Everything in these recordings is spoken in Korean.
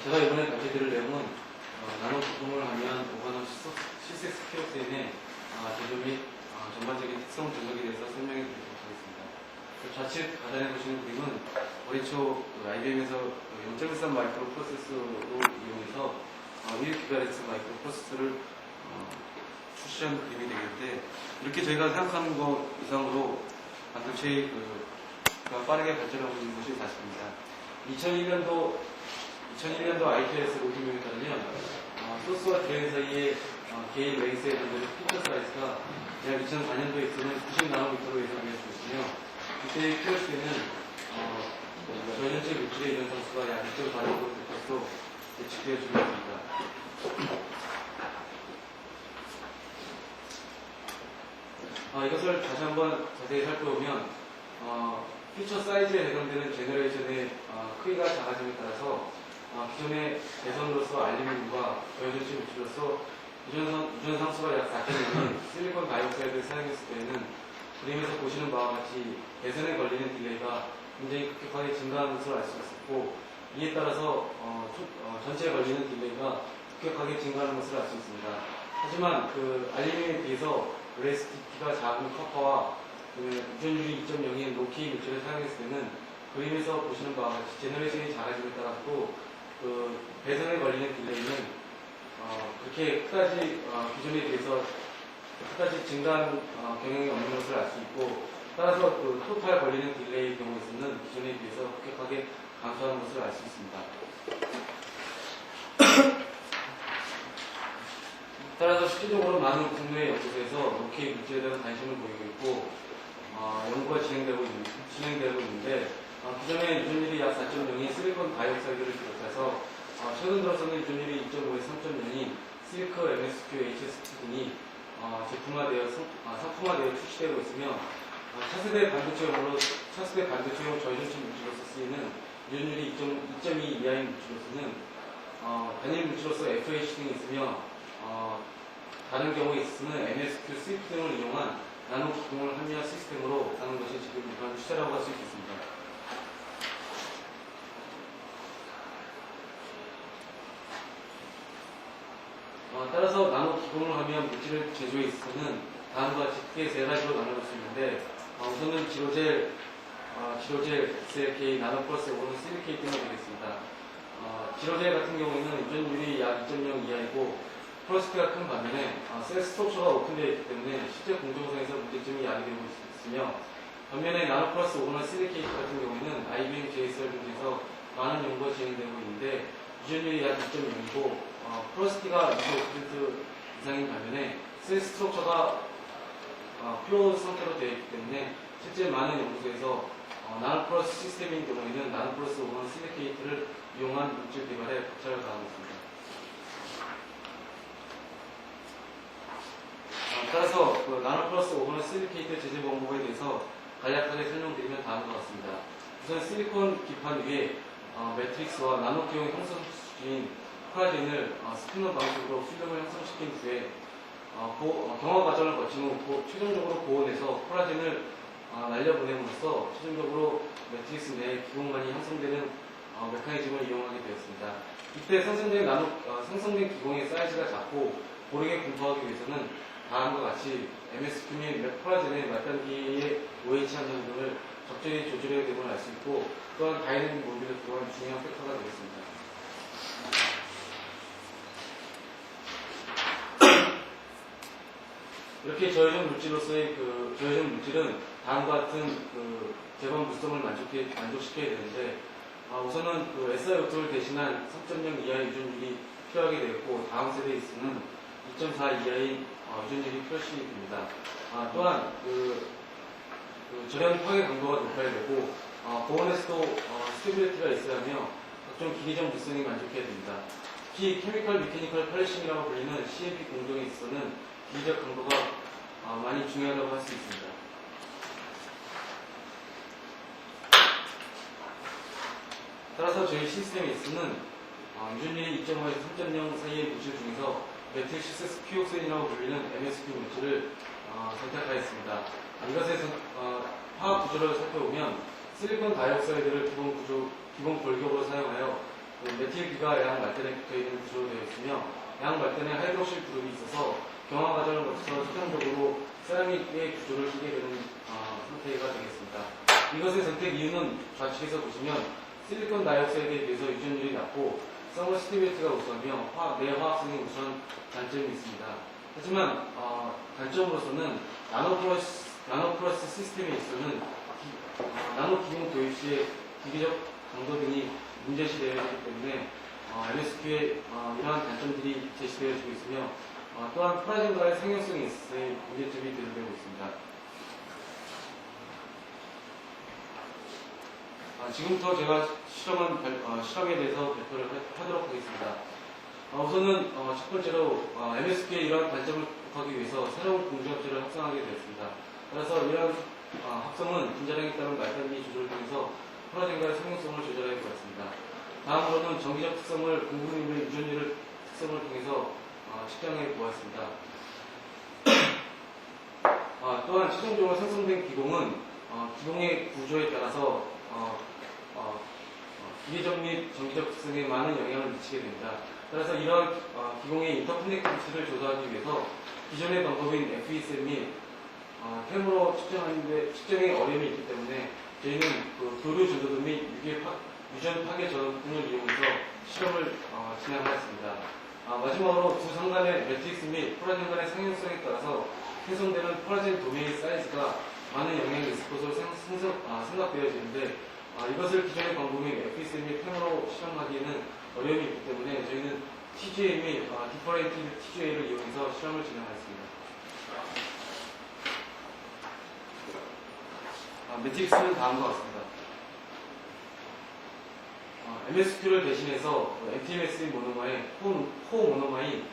제가 이번에 발표드릴 내용은 나노 기공을 하면 오가노 C6 피오스인의 제조 및 전반적인 특성 분석에 대해서 설명해 드리도록 하겠습니다. 좌측 하단에 보시는 그림은 올해 초 IBM에서 0.13 마이크로 프로세서로 이용해서 1GHz 마이크로 프로세서를 출시한 그림이 되겠는데, 이렇게 저희가 생각하는 것 이상으로 반도체의 빠르게 발전하고 있는 것이 사실입니다. 2001년도 ITS 로드맵에 따르면 소스와 드레인 사이의 게인 레이스의 문제는 피처 사이즈가 약 2004년도에 있어는 90나노미터로 예상되어지고 있으며, 이때의 POC는 전년체 물질의 이전 상수가 약 2.4정도 될 것으로 예측되어지고 있습니다. 이것을 다시 한번 자세히 살펴보면 피처 사이즈에 해당되는 제너레이션의 크기가 작아짐에 따라서 기존의 대선으로서 알루미늄과 저연전체 물질로서 유전 상수가 약 4kg인 실리콘 다이옥사이드를 사용했을 때에는 그림에서 보시는 바와 같이 배선에 걸리는 딜레이가 굉장히 급격하게 증가하는 것을 알 수 있었고, 이에 따라서 전체에 걸리는 딜레이가 급격하게 증가하는 것을 알 수 있습니다. 하지만 알루미늄에 비해서 레스티키가 작은 커퍼와 유전율이 2.0인 로키 물질을 사용했을 때는 그림에서 보시는 바와 같이 제너레이션이 작아짐에 따라 또 배선에 걸리는 딜레이는 그렇게 크다지 기존에 비해서 크다지 증가한 경향이 없는 것을 알 수 있고, 따라서 토탈 걸리는 딜레이의 경우에서는 기존에 비해서 급격하게 감소하는 것을 알 수 있습니다. 따라서 실질적으로 많은 국내 연구소에서 로키 물질에 대한 관심을 보이고 있고 연구가 진행되고 있는데, 기존의 유전율이 약 4.0인 실리콘 다이옥사이드를 비롯해서 최근 들어서는 유전율이 2.5에서 3.0인 실크, MSQ, HSQ 등이 상품화되어 출시되고 있으며, 차세대 반도체용 저전체 물질로서 쓰이는 유전율이 2.2 이하인 물질로서는 단일 물질로서 FH 등이 있으며, 다른 경우에 있어서는 MSQ, SWIFT 등을 이용한 나노 기공을 합리화 시스템으로 하는 것이 지금 이번 추세라고 할 수 있겠습니다. 따라서 나노 기공을 하면 물질을 제조에 있어서는 다음과 같이 크게 세 가지로 나눠볼 수 있는데, 우선은 지로젤, SLK, 나노 플러스 오는 CLK 등이 되겠습니다. 지로젤 같은 경우에는 유전율이 약 2.0 이하이고 프로스트가 큰 반면에 셀 스트럭처가 오픈되어 있기 때문에 실제 공정성에서 문제점이 야기되고 있으며, 반면에 나노 플러스 오거나 CLK 같은 경우에는 IBM JSR 등에서 많은 연구가 진행되고 있는데 유전율이 약 2.0이고 프로스티가 25% 이상인 반면에 셀 스트럭처가 퓨어 상태로 되어 있기 때문에 실제 많은 연구소에서 나노 플러스 시스템인 경우에는 나노 플러스 오거나 CLK를 이용한 물질 개발에 박차를 가하고 있습니다. 따라서 나노 플러스 오거나 실리케이트 제조 방법에 대해서 간략하게 설명드리면 다음과 같습니다. 우선 실리콘 기판 위에 매트릭스와 나노 기용 형성 수준인 콜라겐을 스피너 방식으로 필름을 형성시킨 후에 경화 과정을 거친 후 최종적으로 고온에서 콜라겐을 날려보냄으로써 최종적으로 매트릭스 내에 기공만이 형성되는 메커니즘을 이용하게 되었습니다. 이때 생성된 기공의 사이즈가 작고 고르게 분포하기 위해서는 다음과 같이 MSQ 및 콜라겐의 맞단기의 OH 함량 등을 적절히 조절해야 됨을 알 수 있고, 또한 다이내믹 모듈을 또한 중요한 팩터가 되겠습니다. 이렇게 저효전 물질로서의 저효전 물질은 다음과 같은 개방 물성을 만족시켜야 되는데, 우선은 SiO2를 대신한 3.0 이하의 유전율이 필요하게 되었고, 다음 세대에 있으면 2.4 이하의 유전율이 표시됩니다. 또한 절연 파괴 강도가 높아야 되고, 고온에서도 스테빌리티가 있어야 하며 각종 기계적 물성이 만족해야 됩니다. 특히 케미컬 미케니컬 펄리싱이라고 불리는 CMP 공정에 있어서는 기계적 강도가 많이 중요하다고 할 수 있습니다. 따라서 저희 시스템에 있어서는 유전율이 2.5에서 3.0 사이의 물질 중에서 매트릭스 피옥센이라고 불리는 MSQ 물질을 선택하였습니다. 이것의 화학 구조를 살펴보면 실리콘 다이옥사이드를 기본 골격으로 사용하여 메틸기가 양 말단에 붙어있는 구조로 되어 있으며 양 말단에 하이드록실 그룹이 있어서 경화 과정을 거쳐서 최종적으로 세라믹의 구조를 띠게 되는 상태가 되겠습니다. 이것의 선택 이유는 좌측에서 보시면 실리콘 다이옥사이드에 비해서 유전율이 낮고 서머 스티빌리티가 우수하며 내 화학성이 우수한 단점이 있습니다. 하지만 단점으로서는 나노플러스 시스템에 있어서는 나노 기공 도입 시에 기계적 강도 등이 문제시되어 있기 때문에 MSQ에 이러한 단점들이 제시되어지고 있으며 또한 프라젠과의 상용성에 있어서의 문제점이 대두되고 있습니다. 지금부터 제가 실험에 대해서 발표를 하도록 하겠습니다. 우선은 첫 번째로 MSQ의 이러한 단점을 극복하기 위해서 새로운 공조합체를 합성하게 되었습니다. 따라서 이러한 합성은 분자량에 따른 말단위 조절을 통해서 프라젠과의 상용성을 조절하게 되었습니다. 다음으로는 정기적 특성을 공급률의 유전율 특성을 통해서 측정해 보았습니다. 또한 최종적으로 생성된 기공은 기공의 구조에 따라서 기계적 및 정기적 특성에 많은 영향을 미치게 됩니다. 따라서 이러한 기공의 인터커넥티비티를 조사하기 위해서 기존의 방법인 FESM 및 템으로 측정하는데 측정에 어려움이 있기 때문에 저희는 교류 전도등 및 유전 파괴 전등을 이용해서 실험을 진행하였습니다. 마지막으로 두 상단의 매트릭스 및 콜라겐 간의 상용성에 따라서 생성되는 콜라겐 도메인 사이즈가 많은 영향이 있을 것으로 생각되어지는데 이것을 기존의 방법인 FESM 및 템으로 실험하기에는 어려움이 있기 때문에 저희는 TGA 및 디퍼렌티드 TGA를 이용해서 실험을 진행하였습니다. 매트릭스는 다음과 같습니다. MSQ를 대신해서 MTMS 모노마의 코어 모노마인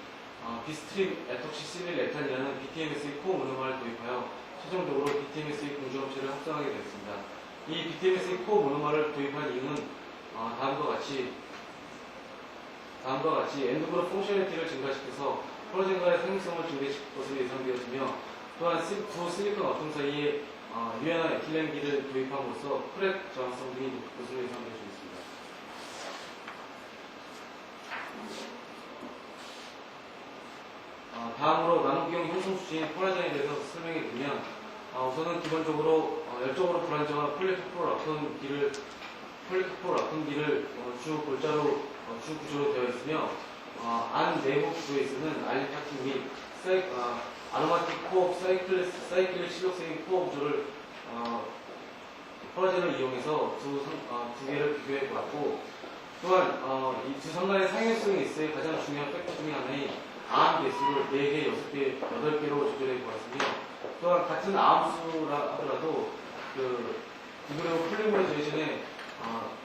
비스트림 에톡시실릴 에탄이라는 BTMS의 코어 모노마를 도입하여 최종적으로 BTMS의 공조합체를 합성하게 되었습니다. 이 BTMS의 코어 모노마를 도입한 이유는 다음과 같이 엔드그룹 펑셔널리티를 증가시켜서 콜라겐과의 상용성을 증대시킬 것으로 예상되어지며 또한 두 실리콘 어텀 사이에 유연한 에틸렌기를 도입함으로써 크랙 저항성 등이 높을 것으로 예상되어지고 있습니다. 다음으로 나노기용 형성 수치인 콜라겐에 대해서 설명해 드리면 우선은 기본적으로 열적으로 불안정한 폴리토포락톤기를 주 골자로 주 구조로 되어 있으며 안 내부 구조에 있어서는 알리파틱 및 아로마틱 코업 사이클릭 실록세인 코어 구조를 콜라겐을 이용해서 두 개를 비교해 보았고 또한 이 두 상간의 상용성에 있어야 가장 중요한 팩터 중에 하나인 암 개수를 4개, 6개, 8개로 조절해 보았으며 또한 같은 암수라 하더라도 이그레오 폴리머라이제이션의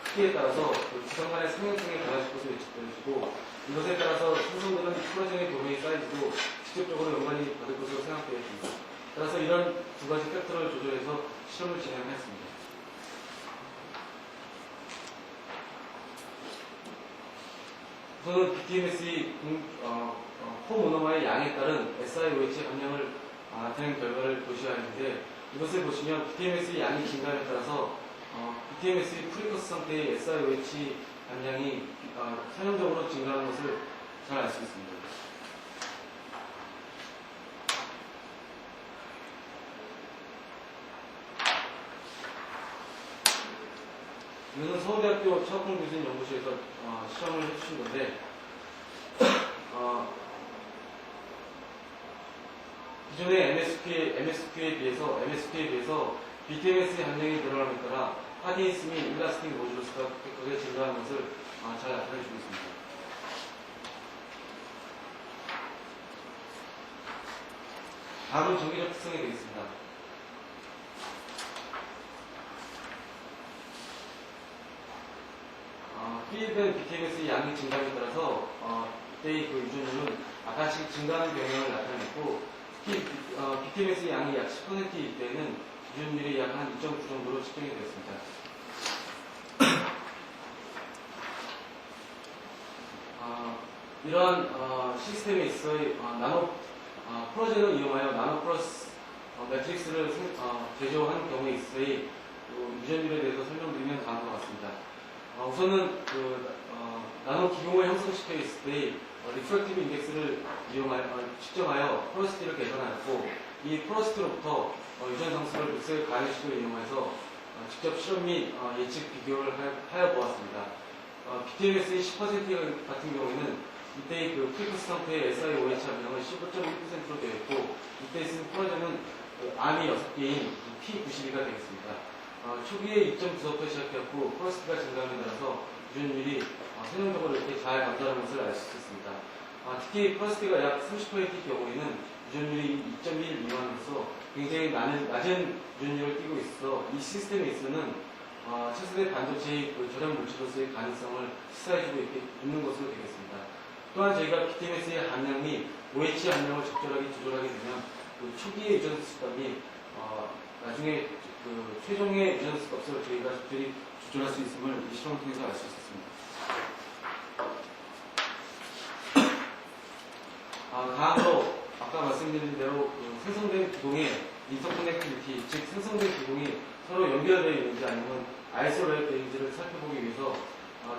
크기에 따라서 두 상간의 상용성이 달라질 것으로 예측되어지고 이것에 따라서 생성되는 콜라겐의 도메인 사이즈도 직접적으로 연관이 받을 것으로 생각되어집니다. 따라서 이런 두 가지 팩터를 조절해서 실험을 진행했습니다. 우선은 BTMS의 코모노마의 양에 따른 SiOH 함량을 나타낸 결과를 보셔야 하는데 이것을 보시면 BTMS의 양이 증가함에 따라서 BTMS의 프리커스 상태의 SiOH 함량이 선형적으로 증가하는 것을 잘 알 수 있습니다. 이것은 서울대학교 차학공 교수님 연구실에서 실험을 해주신 건데 기존의 MSQ에 비해서 BTMS의 함량이 늘어남에 따라 하디니스 및 일라스틱 모듈러스가 크게 증가하는 것을 잘 나타내주고 있습니다. 다음은 정기적 특성이 되겠습니다. 투입된 BTMS의 양이 증가함에 따라서 이때의 유전율은 약간씩 증가하는 경향을 나타냈고 특히 BTMS의 양이 약 10%일 때는 유전율이 약 한 2.9 정도로 측정이 되었습니다. 이러한 시스템에 있어의 프로젠을 이용하여 나노플러스 매트릭스를 제조한 경우에 있어의 유전율에 대해서 설명드리면 다음과 같습니다. 우선은 나노 기공을 형성시켜 있을 때의 리프렉티브 인덱스를 측정하여 포러시티를 개선하였고, 이 포러시티로부터 유전 상수를 믹스의 가능식을 이용해서 직접 실험 및 예측 비교를 하여 보았습니다. BTMS의 10% 같은 경우에는 이때의 그 프리커스 상태의 SiOH 함량은 15.1%로 되어 있고, 이때 쓴 포라젠은 암이 6개인 P92가 되겠습니다. 초기에 2.9서부터 시작했고, 포러시티가 증가함에 따라서 유전율이 선형적으로 이렇게 잘 감소하는 것을 알 수 있습니다. 특히 포러시티가 약 30%의 경우에는 유전율이 2.1 미만으로서 굉장히 낮은 유전율을 띠고 있어 이 시스템에 있어서는 차세대 반도체의 그 저장 물질로서의 가능성을 시사해주고 있는 것으로 되겠습니다. 또한 저희가 BTMS의 함량 및 OH 함량을 적절하게 조절하게 되면 그 초기의 유전수 값 및 나중에 그 최종의 유전수 값을 저희가 적절히 조절할 수 있음을 이 실험을 통해서 알 수 있었습니다. 다음으로 아까 말씀드린 대로 그 생성된 기공의 인터커넥티비티, 즉 생성된 기공이 서로 연결되어 있는지 아니면 아이솔레이트 되는지를 살펴보기 위해서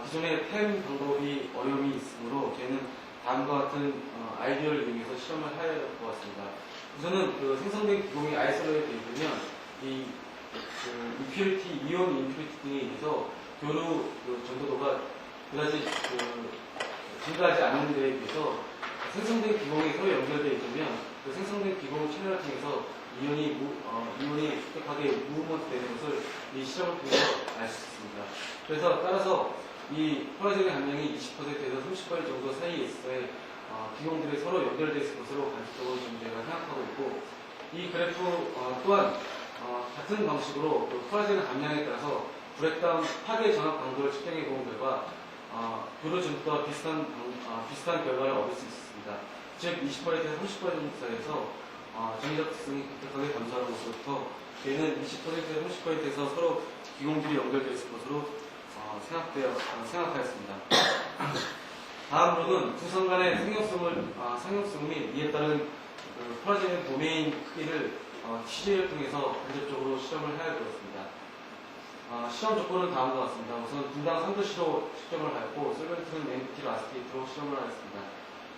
기존의 템 방법이 어려움이 있으므로 저희는 다음과 같은 아이디어를 이용해서 실험을 하여 보았습니다. 우선은 그 생성된 기공이 아이솔레이트 되면 이 임퓨리티, 이온 임퓨리티 등에 의해서 교류 그 전도도가 그다지 증가하지 않는 데에 비해서 생성된 기공이 서로 연결되어 있으면 그 생성된 기공 채널을 통해서 이온이 획득하게 무브먼트 되는 것을 이 실험을 통해서 알 수 있습니다. 그래서 따라서 이 포라젠의 함량이 20%에서 30% 정도 사이에 있어야 기공들이 서로 연결되어 있을 것으로 간접적으로 지금 저희가 생각하고 있고, 이 그래프 또한 같은 방식으로 그 포라젠의 함량에 따라서 브렉다운 파괴 전압 강도를 측정해 본 결과 교류 전도와 비슷한 결과를 얻을 수 있습니다. 즉 20%에서 30% 정도 사이에서 정의적 특성이 급격하게 감소하는 것으로부터 얘는 20%에서 30%에서 서로 기공들이 연결되어 있을 것으로 생각하였습니다. 다음으로는 두성 간의 상용성 및 이에 따른 그 포라젠의 도메인 크기를 TJ를 통해서 간접적으로 실험을 하여 보았습니다. 실험 조건은 다음과 같습니다. 우선 분당 3도씨로 측정을 하였고, 솔벤트는 NPT 아스테이트로 실험을 하였습니다.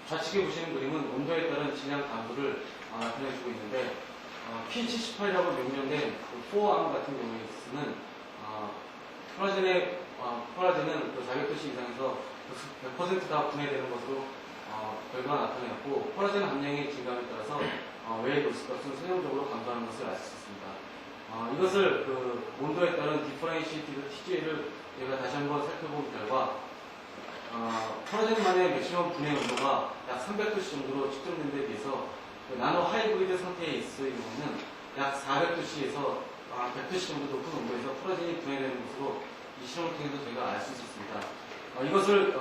좌측에 보시는 그림은 온도에 따른 질량 감소를 나타내주고 있는데, P78이라고 명명된 그 포암 같은 경우에는 포라젠은 그 400도씨 이상에서 100%다 분해되는 것으로 결과가 나타내었고, 포라젠 함량의 증가에 따라서 웨이 도수값은 선형적으로 감소하는 것을 알 수 있습니다. 이것을 그 온도에 따른 디퍼렌시티드 TJ를 제가 다시 한번 살펴본 결과 포라젠만의 맥시멈 분해 온도가 약 300도씨 정도로 측정된 데 비해서 그 나노 하이브리드 상태에 있을 경우는 약 400도씨에서 100도씨 정도 높은 온도에서 포라젠이 분해되는 것으로 이 실험을 통해서 저희가 알 수 있었습니다. 이것을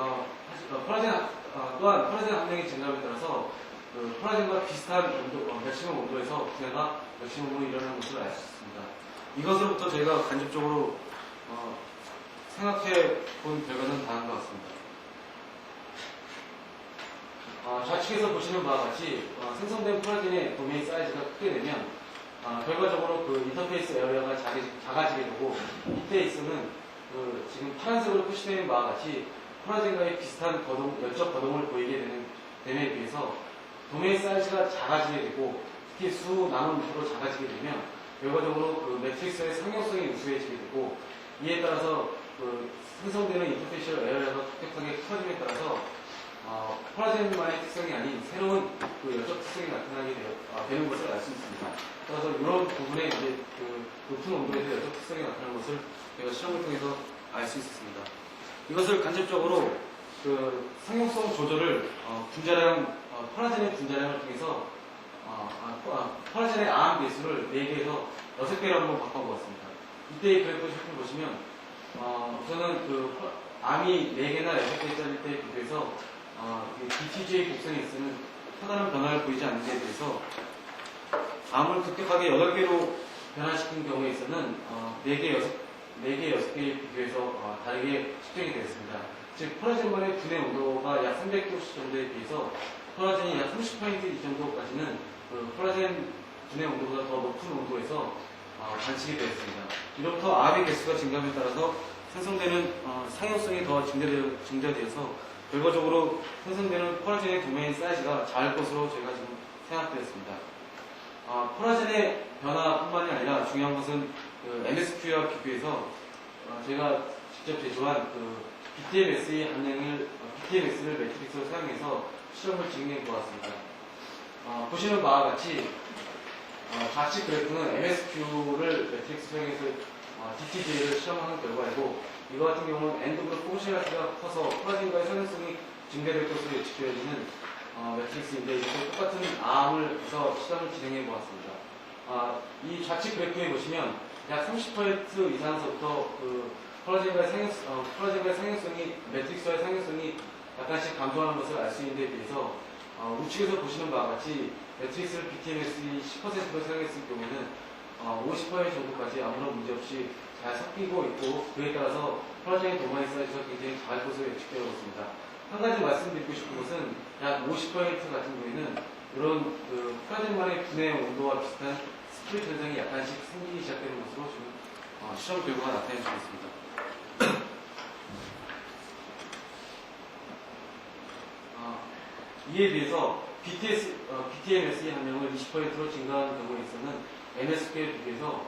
또한 포라젠 함량의 증가에 따라서 그 포라젠과 비슷한 온도, 맥시멈 온도에서 분해가 맥시멈으로 일어나는 것을 알 수 있습니다. 이것으로부터 저희가 간접적으로 생각해 본 결과는 다음과 같습니다. 좌측에서 보시는 바와 같이 생성된 포라젠의 도메인 사이즈가 크게 되면 결과적으로 그 인터페이스 에어리어가 작아지게 되고, 이때 있으면 그 지금 파란색으로 표시되는 바와 같이 포라젠과의 비슷한 열적 거동을 보이게 됨에 비해서 도메인 사이즈가 작아지게 되고, 특히 수 나노미터로 작아지게 되면 결과적으로 그 매트릭스의 상용성이 우수해지게 되고, 이에 따라서 그 생성되는 인터페이스 에어리어가 급격하게 커짐에 따라서 포라젠만의 특성이 아닌 새로운 그 열적 특성이 나타나게 되는 것을 알 수 있습니다. 따라서 이런 부분에 이제 그 높은 온도에서 열적 특성이 나타나는 것을 제가 실험을 통해서 알 수 있었습니다. 이것을 간접적으로 그 상용성 조절을 포라젠의 분자량을 통해서 포라젠의 암 배수를 4개에서 6개로 한번 바꿔보았습니다. 이때의 그래프를 살펴보시면 우선은 그 암이 4개나 6개짜리 때에 비해서 BTJ 곡선에 있으면 커다란 변화를 보이지 않는 데에 대해서 암을 급격하게 8개로 변화시킨 경우에 있어서는 4개, 6개에 비교해서 다르게 측정이 되었습니다. 즉, 포라젠만의 분해 온도가 약 300도씨 정도에 비해서 포라젠이 약 30% 이 정도까지는 그 포라젠 분해 온도보다 더 높은 온도에서 관측이 되었습니다. 이로부터 암의 개수가 증가함에 따라서 생성되는 상용성이 더 증대되어서 결과적으로 생성되는 콜라겐의 도메인 사이즈가 작을 것으로 제가 지금 생각되었습니다. 콜라겐의 변화뿐만이 아니라 중요한 것은 그 MSQ와 비교해서 제가 직접 제조한 그 BTMS의 BTMS를 매트릭스로 사용해서 실험을 진행해 보았습니다. 보시는 바와 같이 좌측 그래프는 MSQ를 매트릭스 사용해서 DTJ를 실험한 결과이고, 이거 같은 경우는 엔드그룹 포션리티가 커서 콜라겐과의 상용성이 증대될 것으로 예측되어지는 매트릭스인데, 이렇게 똑같은 암을 해서 실험을 진행해 보았습니다. 이 좌측 그래프에 보시면 약 30% 이상서부터 그 콜라겐과의 상용성이 매트릭스와의 상용성이 약간씩 감소하는 것을 알 수 있는 데 비해서 우측에서 보시는 바와 같이 매트릭스를 BTMS이 10%로 사용했을 경우에는 50% 정도까지 아무런 문제없이 잘 섞이고 있고, 그에 따라서 콜라겐의 도마인 사이즈가 굉장히 작을 것으로 예측되어 있습니다. 한 가지 말씀드리고 싶은 것은 약 50% 같은 경우에는 이런 그 콜라겐만의 분해 온도와 비슷한 스프릿 현상이 약간씩 생기기 시작되는 것으로 지금 실험 결과가 나타내고 있습니다. 이에 비해서 BTMS의 함량을 20%로 증가하는 경우에서는 MSQ에 비해서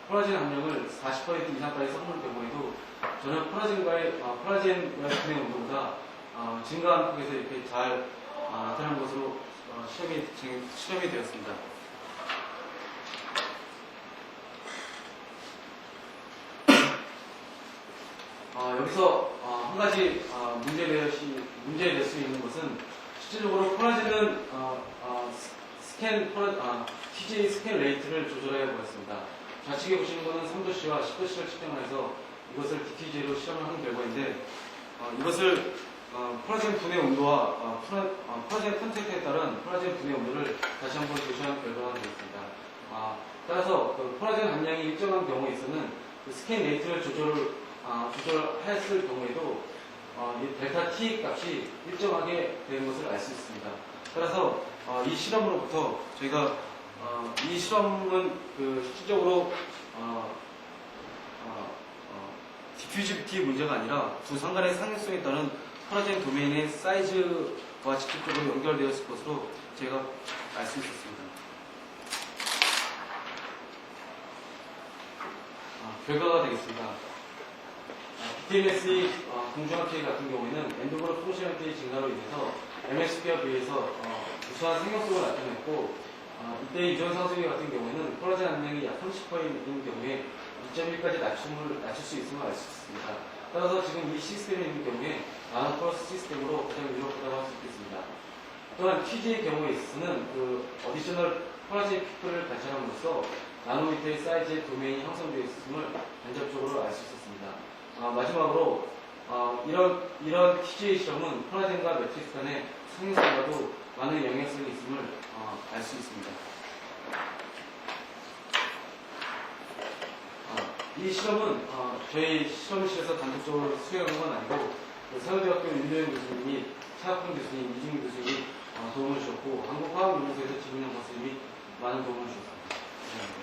콜라겐 함량을 40% 이상까지 섞는 경우에도 전혀 콜라겐과의 분해 온도보다 증가한 폭에서 이렇게 잘 나타나는 것으로 실험이 되었습니다. 여기서 한 가지 문제될 수 있는 것은, 실질적으로 콜라겐은 TJ 스캔 레이트를 조절해 보았습니다. 좌측에 보시는 것은 3도씨와 10도씨를 측정을 해서 이것을 DTJ로 실험을 한 결과인데, 이것을 콜라겐 분해 온도와 콜라겐 컨택트에 따른 콜라겐 분해 온도를 다시 한번 조절한 결과가 되었습니다. 따라서 그 콜라겐 함량이 일정한 경우에 있어서는 그 스캔 레이트를 조절했을 경우에도 이 델타 T 값이 일정하게 되는 것을 알 수 있습니다. 따라서 이 실험으로부터 저희가 이 실험은 그 실질적으로 디퓨지비티 문제가 아니라 두 상간의 상용성에 따른 콜라겐 도메인의 사이즈와 직접적으로 연결되었을 것으로 제가 알 수 있었습니다. 결과가 되겠습니다. BTMS의 공중학회 같은 경우에는 엔드그룹 포션리티 증가로 인해서 MSQ와 비해서 우수한 생명성을 나타냈고, 이때 유전 상수기 같은 경우에는 콜라겐 함량이 약 30%인 경우에 2.1까지 낮출 수 있음을 알 수 있습니다. 따라서 지금 이 시스템이 있는 경우에 나노 플러스 시스템으로 가장 유력하다고 할 수 있겠습니다. 또한 TG의 경우에 있어서는 그 어디셔널 콜라겐 피크를 관찰함으로써 나노미터의 사이즈의 도메인이 형성되어 있음을 간접적으로 알 수 있었습니다. 마지막으로 이런 TG의 실험은 콜라겐과 매트릭스 간의 상용성과도 많은 영향성이 있음을 알 수 있습니다. 이 실험은 저희 실험실에서 단독적으로 수행한 건 아니고, 서울대학교 윤도현 교수님이, 차학훈 교수님, 이준규 교수님이 도움을 주셨고, 한국화학연구소에서 지문영 박사님이 많은 도움을 주셨습니다. 감사합니다.